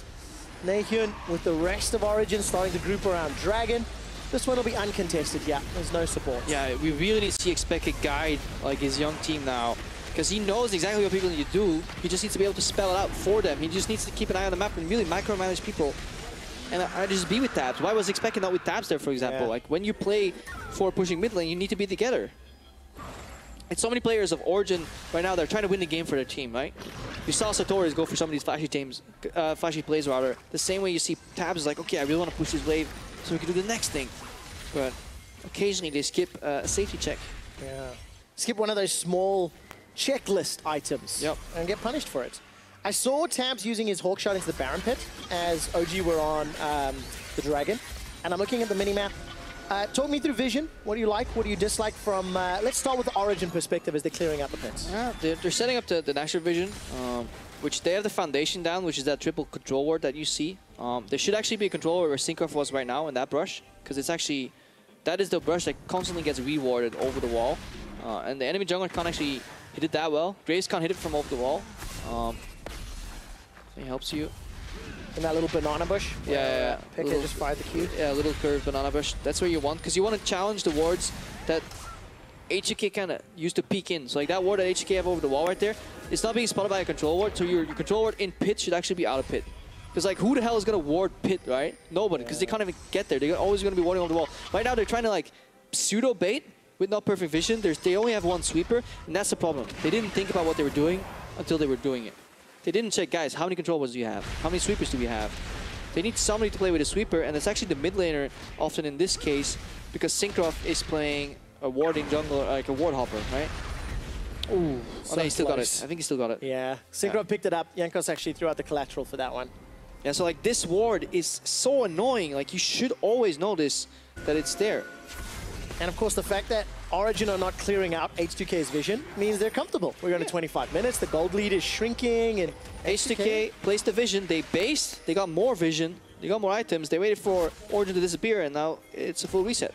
Nahyun with the rest of Origen starting to group around Dragon. This one will be uncontested, there's no support. Yeah, we really need to see Expected guide like his young team now, because he knows exactly what people need to do. He just needs to be able to spell it out for them. He just needs to keep an eye on the map and really micromanage people. And I just be with Tabs. Why was Expected not with Tabs there, for example? Like, when you play for pushing mid lane, you need to be together. It's so many players of Origen right now, they're trying to win the game for their team, right? You saw Sartorius go for some of these flashy plays rather. The same way you see Tabs is like, okay, I really want to push this wave so we can do the next thing. But occasionally they skip a safety check. Yeah. Skip one of those small checklist items and get punished for it. I saw Tabs using his Hawk Shot into the Baron Pit as OG were on the Dragon. And I'm looking at the minimap. Talk me through vision. What do you like? What do you dislike from... let's start with the Origen perspective as they're clearing out the pits. Yeah, they're setting up the Nashor vision, which they have the foundation down, which is that triple control ward that you see. There should actually be a control ward where Syncroft was right now in that brush, because it's actually... That is the brush that constantly gets rewarded over the wall. And the enemy jungler can't actually hit it that well. Graves can't hit it from over the wall. It helps you. In that little banana bush? Yeah. Picker just fired the Q. Yeah, a little curved banana bush. That's where you want, because you want to challenge the wards that H2K kind of used to peek in. So like that ward that H2K have over the wall right there, it's not being spotted by a control ward, so your control ward in pit should actually be out of pit. Because like, who the hell is going to ward pit, right? Nobody, because they can't even get there. They're always going to be warding over the wall. Right now, they're trying to like pseudo bait with not perfect vision. They only have one sweeper, and that's the problem. They didn't think about what they were doing until they were doing it. They didn't check, guys, how many control wards do you have? How many sweepers do we have? They need somebody to play with a sweeper, and it's actually the mid laner, often in this case, because Syncroft is playing a warding jungler, like a ward hopper, right? Ooh, oh, no, he still got it. I think he still got it. Yeah, Syncroft picked it up. Jankos actually threw out the collateral for that one. Yeah, so like this ward is so annoying. Like, you should always notice that it's there. And of course, the fact that Origen are not clearing out H2K's vision means they're comfortable. We're going to 25 minutes. The gold lead is shrinking, and H2K placed the vision. They based. They got more vision. They got more items. They waited for Origen to disappear, and now it's a full reset.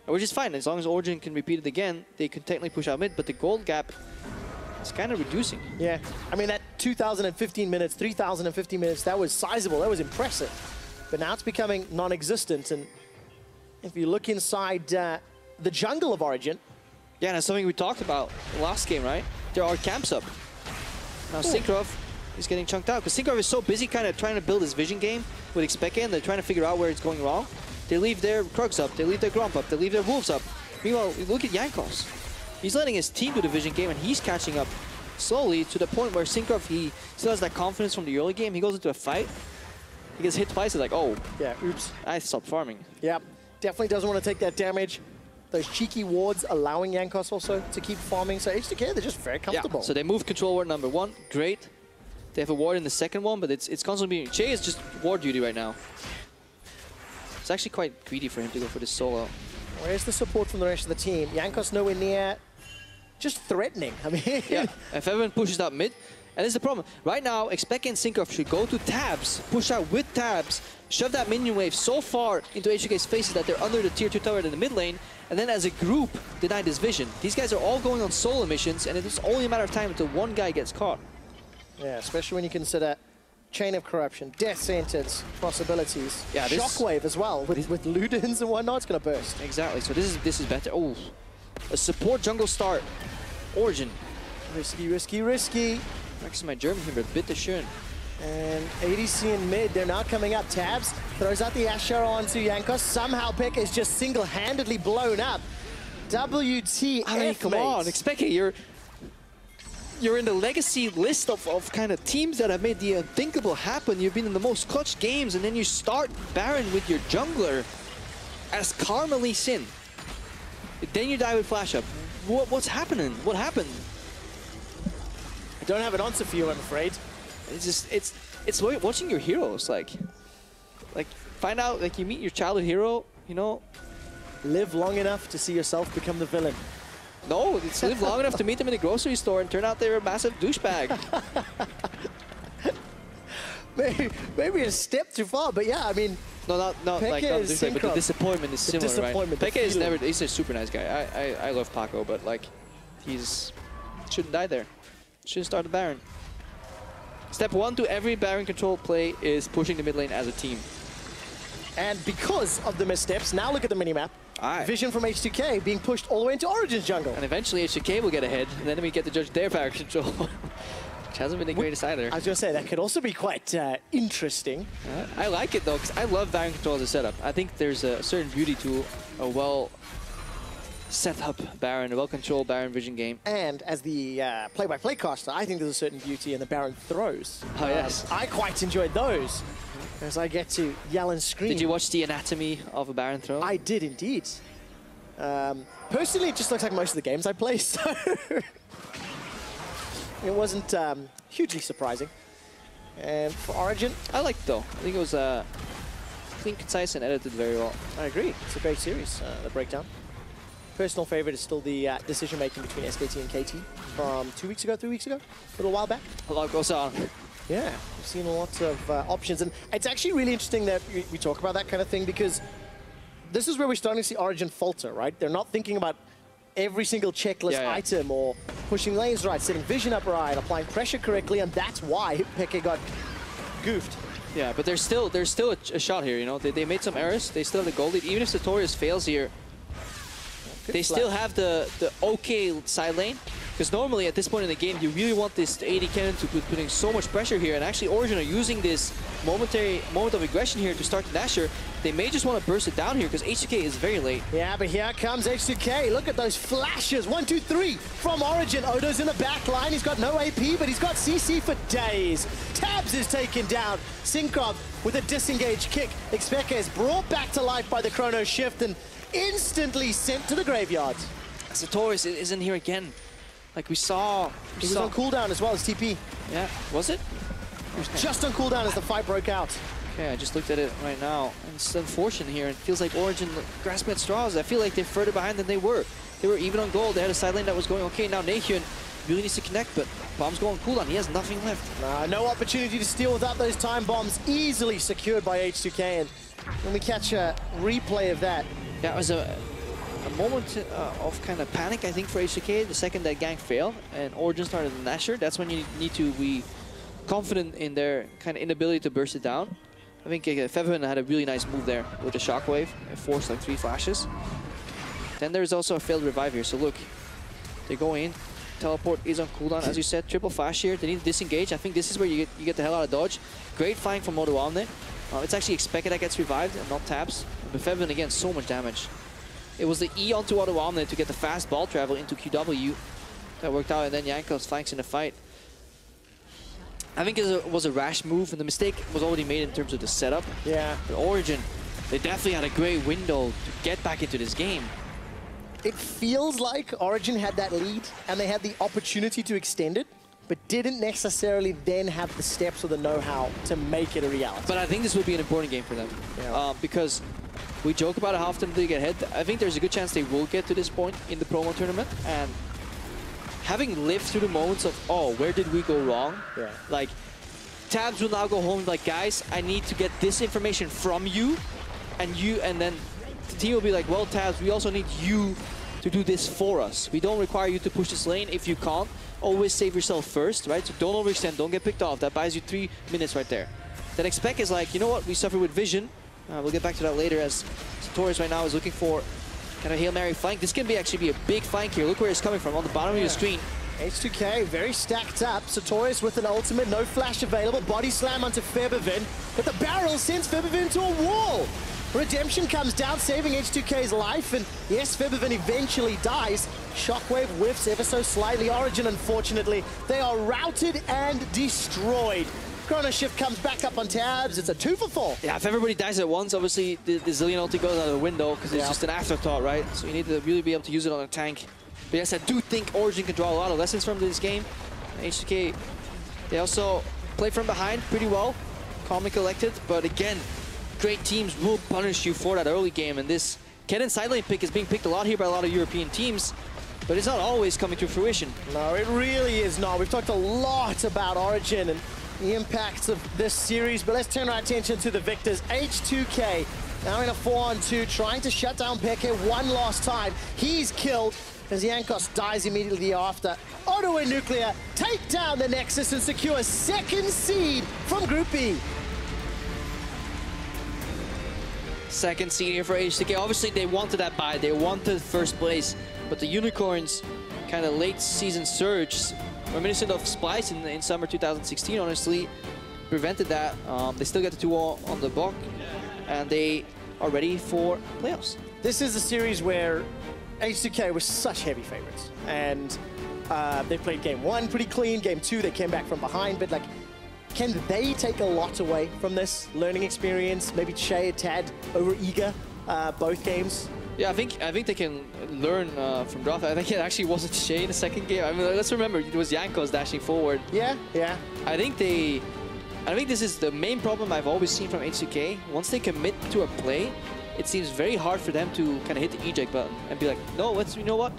Which is fine. As long as Origen can repeat it again, they can technically push out mid, but the gold gap is kind of reducing. Yeah. I mean, that 2,015 minutes, 3,015 minutes, that was sizable. That was impressive. But now it's becoming non-existent, and if you look inside the jungle of Origen... Yeah, and that's something we talked about last game, right? There are camps up. Now Syncroft is getting chunked out, because Syncroft is so busy kind of trying to build his vision game with Expected, and they're trying to figure out where it's going wrong. They leave their Krugs up, they leave their Gromp up, they leave their Wolves up. Meanwhile, look at Jankos. He's letting his team do the vision game, and he's catching up slowly to the point where Syncroft, he still has that confidence from the early game. He goes into a fight, he gets hit twice, he's like, oh, yeah, oops. I stopped farming. Yeah, definitely doesn't want to take that damage. Those cheeky wards allowing Jankos also to keep farming. So H2K, they're just very comfortable. Yeah, so they move control ward number 1. Great. They have a ward in the second one, but it's constantly being... Che is just ward duty right now. It's actually quite greedy for him to go for this solo. Where's the support from the rest of the team? Jankos nowhere near. Just threatening. I mean... Yeah, if everyone pushes out mid, and this is the problem. Right now, Expect and Syncroft should go to tabs, push out with tabs, shove that minion wave so far into H2K's faces that they're under the tier 2 tower in the mid lane, and then as a group, deny this vision. These guys are all going on solo missions, and it's only a matter of time until one guy gets caught. Yeah, especially when you consider Chain of Corruption, Death Sentence, possibilities, yeah, Shockwave as well, with Ludens and whatnot, it's going to burst. Exactly, so this is better. Oh, a support jungle start. Origen. Risky, risky, risky. Actually, my German here, but bitte schön. And ADC in mid, they're now coming up. Tabs throws out the Asher onto Jankos. Somehow Pekka is just single-handedly blown up. WTF, I mean, come on, Expect you're in the legacy list of kind of teams that have made the unthinkable happen. You've been in the most clutch games, and then you start Baron with your jungler as Karma Sin. Then you die with flash up. What's happening? What happened? I don't have an answer for you, I'm afraid. It's just it's watching your heroes like find out, like, you meet your childhood hero, you know. Live long enough to see yourself become the villain. No, it's live long enough to meet them in the grocery store and turn out they were a massive douchebag. maybe a step too far, but yeah, I mean... No, not like not douchebag, but the disappointment is similar, right? Pekka is he's a super nice guy. I love Paco, but like, shouldn't die there. Shouldn't start the Baron. Step 1 to every Baron control play is pushing the mid lane as a team. And because of the missteps, now look at the minimap. Aye. Vision from H2K being pushed all the way into Origen's jungle. And eventually H2K will get ahead, and then we get to judge their Baron control. Which hasn't been the greatest either. I was going to say, that could also be quite interesting. I like it though, because I love Baron control as a setup. I think there's a certain beauty to a well set up Baron, a well-controlled Baron vision game. And as the play-by-play caster, I think there's a certain beauty in the Baron throws. Oh, yes. I quite enjoyed those, as I get to yell and scream. Did you watch the anatomy of a Baron throw? I did indeed. Personally, it just looks like most of the games I play, so it wasn't hugely surprising. And for Origen, I liked it though. I think it was clean, concise, and edited very well. I agree. It's a great series, the breakdown. Personal favorite is still the decision-making between SKT and KT from 2 weeks ago, 3 weeks ago, a little while back. A lot goes on. Yeah, we've seen lots of options, and it's actually really interesting that we talk about that kind of thing, because this is where we're starting to see Origen falter, right? They're not thinking about every single checklist item or pushing lanes right, setting vision up right, applying pressure correctly, and that's why Pekka got goofed. Yeah, but there's still a shot here, you know? They made some errors, they still have the goal lead. Even if Sartorius fails here, they still have the okay side lane, because normally at this point in the game you really want this AD cannon to putting so much pressure here, and actually Origen are using this moment of aggression here to start the Dasher. They may just want to burst it down here because H2K is very late. Yeah, but here comes H2K. Look at those flashes. 1, 2, 3 from Origen. Odo's in the back line. He's got no AP, but he's got CC for days. Tabs is taken down. Syncroft with a disengaged kick. Expeka is brought back to life by the Chrono Shift and instantly sent to the graveyard. Sartorius isn't here again. Like we saw... He was on cooldown as well as TP. Yeah, was it? He was just on cooldown as the fight broke out. Okay, I just looked at it right now. And it's unfortunate here. It feels like Origen grasping at straws. I feel like they're further behind than they were. They were even on gold. They had a side lane that was going okay. Now Nahyun really needs to connect, but bombs go on cooldown. He has nothing left. No opportunity to steal without those time bombs. Easily secured by H2K. And when we catch a replay of that... That was a moment of kind of panic, I think, for H2K. The second that gank failed and Origen started the Nasher, that's when you need to be confident in their kind of inability to burst it down. I think Feven had a really nice move there with the Shockwave. It forced like 3 flashes. Then there's also a failed revive here. So look, they go in. Teleport is on cooldown, as you said. Triple flash here. They need to disengage. I think this is where you get the hell out of dodge. Great find from Moduamne. It's actually expected that gets revived and not taps. But Feven, again, so much damage. It was the E onto Moduamne to get the fast ball travel into QW. That worked out, and then Jankos flanks in the fight. I think it was a rash move, and the mistake was already made in terms of the setup. Yeah. But Origen, they definitely had a great window to get back into this game. It feels like Origen had that lead, and they had the opportunity to extend it, but didn't necessarily then have the steps or the know-how to make it a reality. But I think this would be an important game for them. Yeah. Because we joke about how often they get ahead. I think there's a good chance they will get to this point in the promo tournament. And having lived through the moments of, oh, where did we go wrong? Yeah. Like, Tabs will now go home like, guys, I need to get this information from you. And then the team will be like, well, Tabs, we also need you to do this for us. We don't require you to push this lane if you can't. Always save yourself first, right? So don't overextend, don't get picked off. That buys you 3 minutes right there. Then Expect is like, you know what, we suffer with vision. We'll get back to that later as Sartorius right now is looking for kind of Hail Mary flank. This can actually be a big flank here. Look where it's coming from, on the bottom of your screen. H2K very stacked up. Sartorius with an ultimate, no flash available. Body slam onto Febiven, but the barrel sends Febiven to a wall. Redemption comes down, saving H2K's life, and yes, Febiven eventually dies. Shockwave whiffs ever so slightly. Origen, unfortunately, they are routed and destroyed. Chrono Shift comes back up on Tabs. It's a 2 for 4. Yeah, if everybody dies at once, obviously the Zillion ulti goes out of the window because it's just an afterthought, right? So you need to really be able to use it on a tank. But yes, I do think Origen can draw a lot of lessons from this game. H2K, they also play from behind pretty well, calm and collected. But again, great teams will punish you for that early game. And this Kennen sidelane pick is being picked a lot here by a lot of European teams. But it's not always coming to fruition. No, it really is not. We've talked a lot about Origen and the impacts of this series, but let's turn our attention to the victors. H2K now in a 4-on-2, trying to shut down Peke one last time. He's killed as Jankos dies immediately after. Odo and Nuclear take down the Nexus and secure second seed from Group B. Second seed here for H2K. Obviously, they wanted that bye. They wanted first place, but the Unicorns' kind of late season surge, reminiscent of Splice in summer 2016, honestly, prevented that. They still get the 2-0 on the block, and they are ready for playoffs. This is a series where H2K was such heavy favorites, and they played game 1 pretty clean. Game 2, they came back from behind, but like, can they take a lot away from this learning experience? Maybe Shay a tad over eager both games. Yeah, I think they can learn from Droth. I think it actually wasn't Shay in the second game. I mean, let's remember, it was Jankos dashing forward. Yeah. I think this is the main problem I've always seen from H2K. Once they commit to a play, it seems very hard for them to kind of hit the eject button and be like, no, you know what?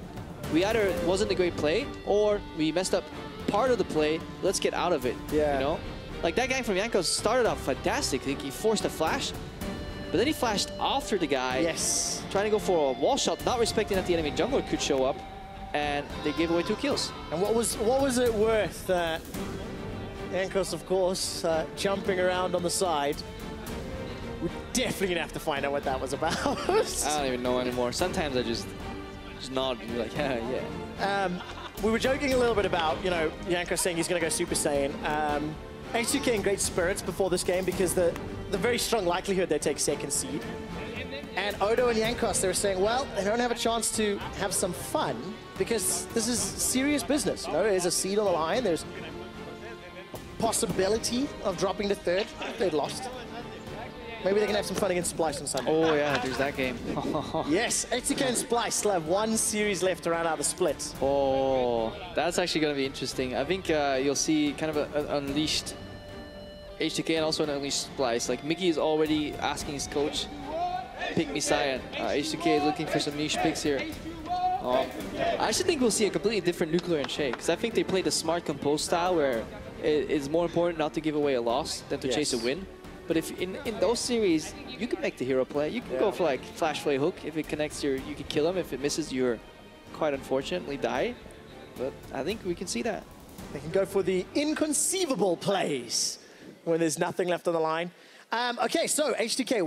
We either it wasn't a great play or we messed up part of the play. Let's get out of it. Yeah. You know, like that guy from Jankos started off fantastic. He forced a flash, but then he flashed after the guy. Yes. Trying to go for a wall shot, not respecting that the enemy jungler could show up, and they gave away 2 kills. And what was it worth? Jankos, of course, jumping around on the side. We're definitely gonna have to find out what that was about. I don't even know anymore. Sometimes I just nod and be like, yeah. We were joking a little bit about, you know, Jankos saying he's gonna go Super Saiyan. H2K in great spirits before this game because the very strong likelihood they take second seed. And Odo and Jankos, they were saying, well, they don't have a chance to have some fun because this is serious business. You know, there's a seed on the line. There's a possibility of dropping to third if they'd lost. Maybe they can have some fun against Splice on Sunday. Oh yeah, there's that game. Yes, H2K and Splice still have 1 series left to round out the split. Oh, that's actually going to be interesting. I think you'll see kind of an unleashed H2K and also an unleashed Splice. Like Mickey is already asking his coach, pick me Cyan. H2K is looking for some niche picks here. I actually think we'll see a completely different Nuclear and Shay, because I think they played a smart compose style where it's more important not to give away a loss than to chase a win. But if in those series, you can make the hero play. You can go for like flash play hook. If it connects, you can kill him. If it misses, you're quite unfortunately die. But I think we can see that. They can go for the inconceivable plays when there's nothing left on the line. Okay, so H2K,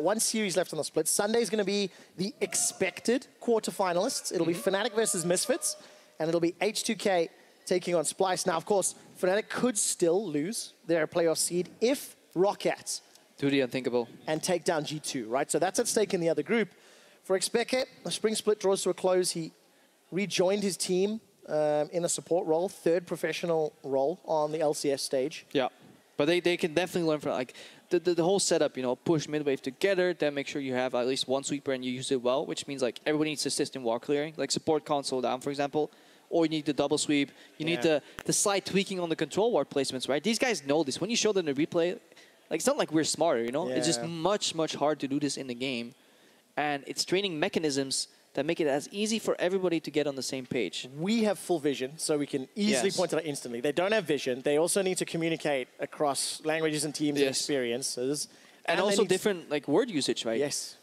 one series left on the split. Sunday's going to be the expected quarterfinalists. It'll be Fnatic versus Misfits, and it'll be H2K taking on Splice. Now, of course, Fnatic could still lose their playoff seed if Rockets do the unthinkable and take down G2, right? So that's at stake in the other group. For Expected, the spring split draws to a close. He rejoined his team in a support role, 3rd professional role on the LCS stage. Yeah, but they can definitely learn from like the whole setup, you know, push mid wave together, then make sure you have at least one sweeper and you use it well, which means like everybody needs to assist in wall clearing, like support console down, for example. or you need the double sweep. You need the slight tweaking on the control ward placements, right? These guys know this. When you show them the replay, like it's not like we're smarter, you know? It's just much, much harder to do this in the game. And it's training mechanisms that make it as easy for everybody to get on the same page. We have full vision, so we can easily point it out instantly. They don't have vision. They also need to communicate across languages and teams and experiences. And also different like word usage, right? Yes.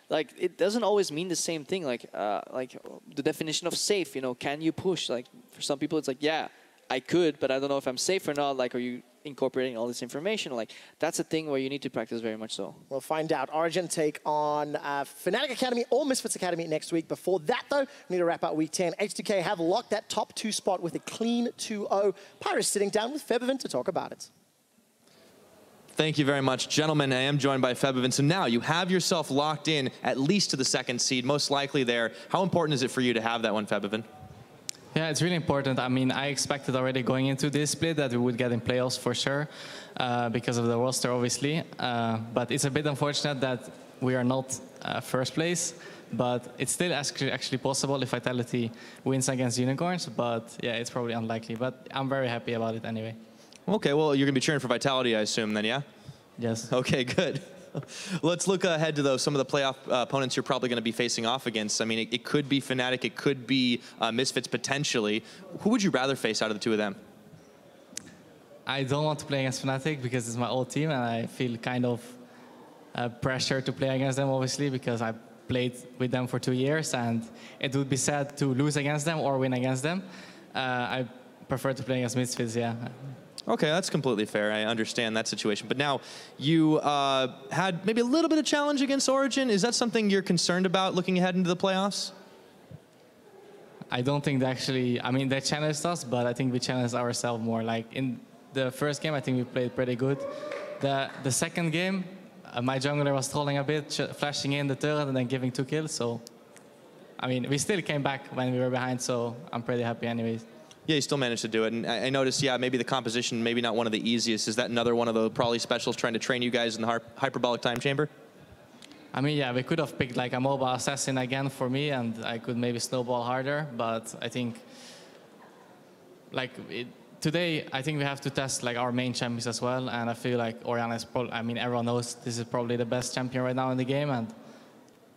Like it doesn't always mean the same thing. Like the definition of safe, you know, can you push? Like for some people, it's like, yeah, I could, but I don't know if I'm safe or not. Like, are you incorporating all this information? Like, that's a thing where you need to practice very much so. We'll find out. Origen take on Fnatic Academy or Misfits Academy next week. Before that, though, we need to wrap up week 10. H2K have locked that top 2 spot with a clean 2-0. Pyrus sitting down with Febvin to talk about it. Thank you very much, gentlemen. I am joined by Febvin. So now you have yourself locked in at least to the 2nd seed, most likely there. How important is it for you to have that one, Febvin? Yeah, it's really important. I mean, I expected already going into this split that we would get in playoffs for sure because of the roster, obviously. But it's a bit unfortunate that we are not first place. But it's still actually possible if Vitality wins against Unicorns. But yeah, it's probably unlikely. But I'm very happy about it anyway. Okay, well, you're going to be cheering for Vitality, I assume, then, yeah? Yes. Okay, good. Let's look ahead to those. Some of the playoff opponents you're probably going to be facing off against. I mean, it could be Fnatic, it could be Misfits potentially. Who would you rather face out of the 2 of them? I don't want to play against Fnatic because it's my old team, and I feel kind of pressure to play against them, obviously, because I played with them for 2 years, and it would be sad to lose against them or win against them. I prefer to play against Misfits, yeah. Okay, that's completely fair. I understand that situation. But now, you had maybe a little bit of challenge against Origen. Is that something you're concerned about looking ahead into the playoffs? I don't think they actually, I mean, they challenged us, but I think we challenged ourselves more. Like in the first game, I think we played pretty good. The second game, my jungler was trolling a bit, flashing in the turret and then giving 2 kills. So, I mean, we still came back when we were behind, so I'm pretty happy anyways. Yeah, you still managed to do it. And I noticed, yeah, maybe the composition, maybe not one of the easiest. Is that another one of the probably specials trying to train you guys in the hyperbolic time chamber? I mean, yeah, we could have picked like a mobile assassin again for me, and I could maybe snowball harder. But I think, like, today, I think we have to test like our main champions as well. And I feel like Oriana is probably, I mean, everyone knows this is probably the best champion right now in the game. And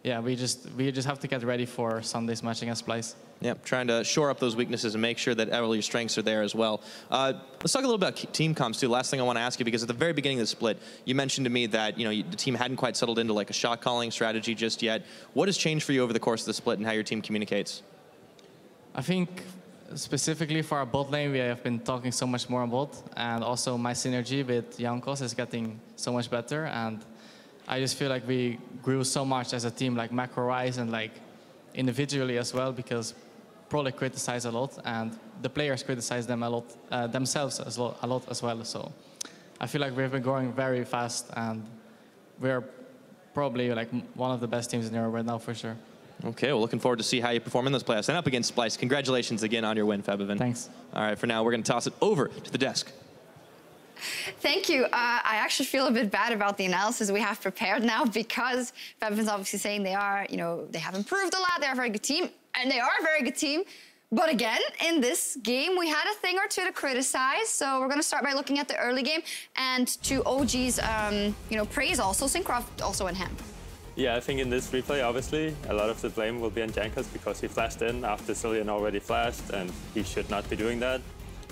yeah, we just have to get ready for Sunday's match against Splice. Yep, trying to shore up those weaknesses and make sure that all your strengths are there as well. Let's talk a little about team comms too. Last thing I want to ask you, because at the very beginning of the split, you mentioned to me that the team hadn't quite settled into like a shot calling strategy just yet. What has changed for you over the course of the split and how your team communicates? I think specifically for our bot lane, we have been talking so much more on bot, and also my synergy with Jankos is getting so much better, and I just feel like we grew so much as a team, like macro-wise and like individually as well, because Prolic criticize a lot, and the players criticize them a lot themselves a lot as well. So I feel like we've been growing very fast, and we're probably like one of the best teams in Europe right now for sure. Okay, well, looking forward to see how you perform in those playoffs. And up against Splice, congratulations again on your win, Febvin. Thanks. All right, for now, we're going to toss it over to the desk. Thank you. I actually feel a bit bad about the analysis we have prepared now, because Febvin's obviously saying they are, they have improved a lot. They're a very good team, and they are a very good team. But again, in this game, we had a thing or two to criticize. So we're going to start by looking at the early game, and to OG's, praise also. Syncroft also in hand. Yeah, I think in this replay, obviously, a lot of the blame will be on Jankos because he flashed in after Cillian already flashed, and he should not be doing that.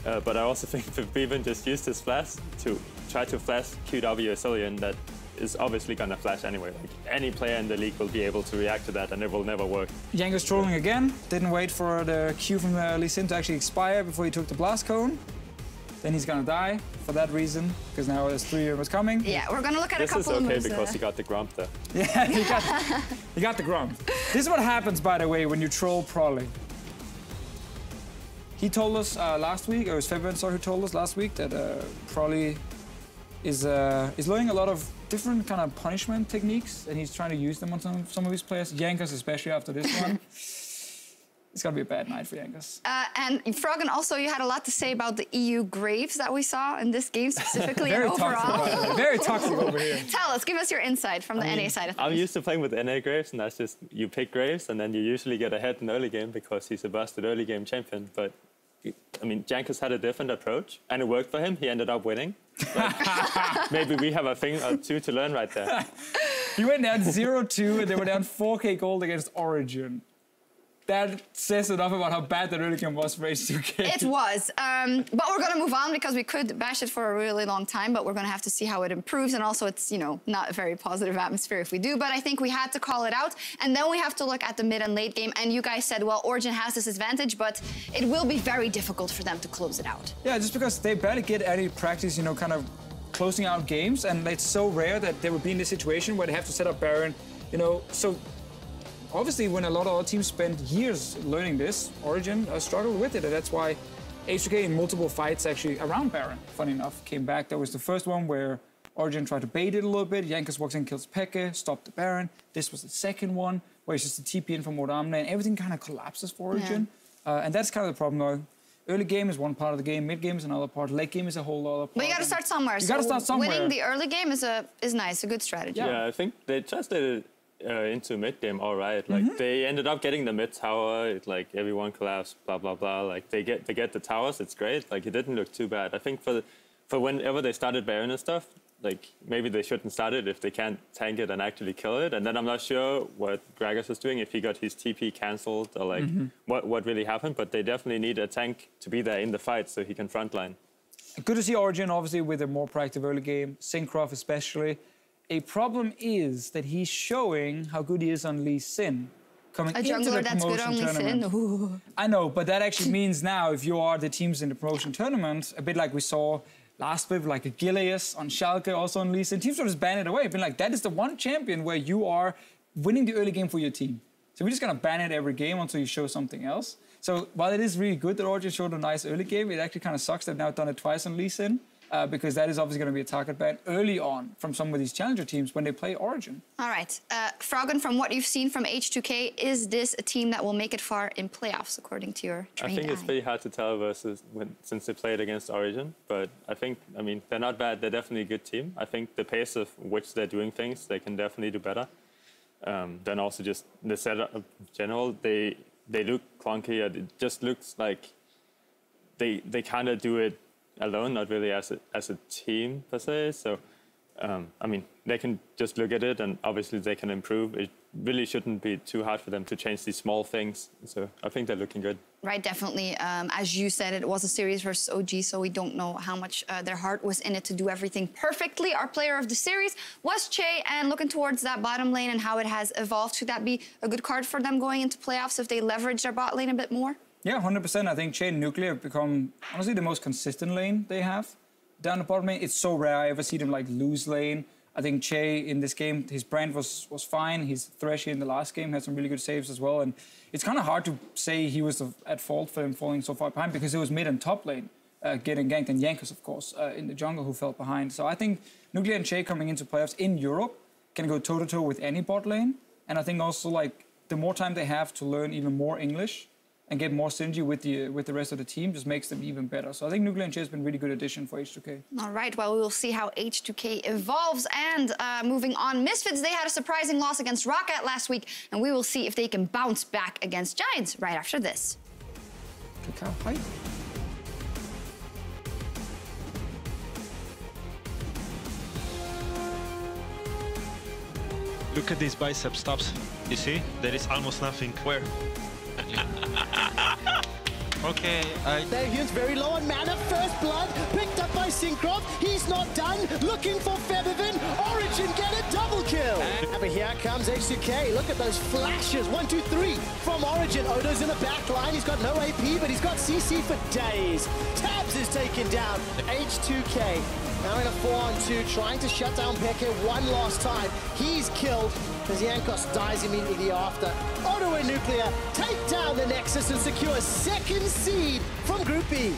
But I also think Febvin just used his flash to try to flash QW Cillian that is obviously going to flash anyway. Like, any player in the league will be able to react to that, and it will never work. Jankos trolling again, didn't wait for the Q from Lee Sin to actually expire before he took the blast cone. Then he's going to die for that reason, because now his 3 was coming. Yeah, we're going to look at a couple of moves. This is okay because he got the Grump there. Yeah, he got the Grump. This is what happens, by the way, when you troll Prolly. He told us last week, or it was Febvin, sorry, who told us last week that Prolly is learning a lot of different kind of punishment techniques, and he's trying to use them on some of his players, Jankos especially after this one. it's going to be a bad night for Jankos. And Froggen, also, you had a lot to say about the EU Graves that we saw in this game specifically and overall. Toxic, very toxic over here. Tell us, give us your insight from the NA side of things. I'm used to playing with NA Graves, and that's just, you pick Graves, and then you usually get ahead in the early game because he's a busted early game champion. But, I mean, Jankos had a different approach, and it worked for him. He ended up winning. Maybe we have a thing or two to learn right there. He went down 0-2, and they were down 4K gold against Origen. That says enough about how bad the early game was for H2K. It was. But we're going to move on because we could bash it for a really long time, but we're going to have to see how it improves. And also, it's, you know, not a very positive atmosphere if we do. But I think we had to call it out. And then we have to look at the mid and late game. And you guys said, well, Origen has this advantage, but it will be very difficult for them to close it out. Yeah, just because they barely get any practice, you know, kind of closing out games. And it's so rare that they would be in this situation where they have to set up Baron, you know, so... Obviously, when a lot of our teams spend years learning this, Origen struggled with it, and that's why H2K in multiple fights actually around Baron, funny enough, came back. That was the first one where Origen tried to bait it a little bit. Jankos walks in, kills Peke, stopped the Baron. This was the second one, where it's just a TP in from Modamne, and everything kind of collapses for Origen. Yeah. And that's kind of the problem now. Early game is one part of the game, mid game is another part, late game is a whole other part. But you got to start somewhere. You got to start somewhere. Winning the early game is nice, a good strategy. Yeah, I think they just did it. Into mid game, all right. Like they ended up getting the mid tower. It, like everyone collapsed, blah blah blah. Like they get the towers. It's great. Like it didn't look too bad. I think for whenever they started Baron and stuff, like maybe they shouldn't start it if they can't tank it and actually kill it. And then I'm not sure what Gragas was doing, if he got his TP cancelled or like what really happened. But they definitely need a tank to be there in the fight so he can frontline. Good to see Origen obviously with a more proactive early game. Syncroft especially. A problem is that he's showing how good he is on Lee Sin. Coming into the promotion tournament. I know, but that actually means now if you are the teams in the promotion tournament, a bit like we saw last week, like a Gileas on Schalke, also on Lee Sin, teams will just ban it away. Been like, that is the one champion where you are winning the early game for your team. So we're just gonna ban it every game until you show something else. So while it is really good that Origen showed a nice early game, it actually kind of sucks they've now done it twice on Lee Sin. Because that is obviously going to be a target ban early on from some of these challenger teams when they play Origen. All right. Froggen, from what you've seen from H2K, is this a team that will make it far in playoffs, according to your trained I think it's pretty hard to tell since they played against Origen. But I mean, they're not bad. They're definitely a good team. I think the pace of which they're doing things, they can definitely do better. Then also just the setup in general, they look clunky. It just looks like they kind of do it alone, not really as a team per se. So, I mean, they can just look at it, and obviously they can improve. It really shouldn't be too hard for them to change these small things. So I think they're looking good. Right, definitely. As you said, it was a series versus OG, so we don't know how much their heart was in it to do everything perfectly. Our player of the series was Che, and looking towards that bottom lane and how it has evolved, should that be a good card for them going into playoffs if they leverage their bot lane a bit more? Yeah, 100%. I think Che and Nuclear have become, honestly, the most consistent lane they have. Down the bottom lane, it's so rare I ever see them, like, lose lane. I think Che, in this game, his brand was fine. His Threshy in the last game had some really good saves as well. And it's kind of hard to say he was at fault for him falling so far behind because it was mid and top lane getting ganked. And Jankos, of course, in the jungle who fell behind. So I think Nuclear and Che coming into playoffs in Europe can go toe-to-toe with any bot lane. And I think also, like, the more time they have to learn even more English and get more synergy with the rest of the team just makes them even better. So I think Nuclear and Che has been a really good addition for H2K. All right, well, we will see how H2K evolves. And moving on, Misfits, they had a surprising loss against Roccat last week, and we will see if they can bounce back against Giants right after this. Look at these bicep stops. You see? There is almost nothing. Where? Okay, Davian's very low on mana. First blood picked up by Syncroft. He's not done. Looking for Feathervin. Origen get a double kill. But here comes H2K. Look at those flashes. 1, 2, 3 from Origen. Odo's in the back line. He's got no AP, but he's got CC for days. Tabs is taken down. H2K now in a 4-on-2, trying to shut down Peke one last time. He's killed as Jankos dies immediately after. Odo and Nuclear take down the Nexus and secure second seed from Group B.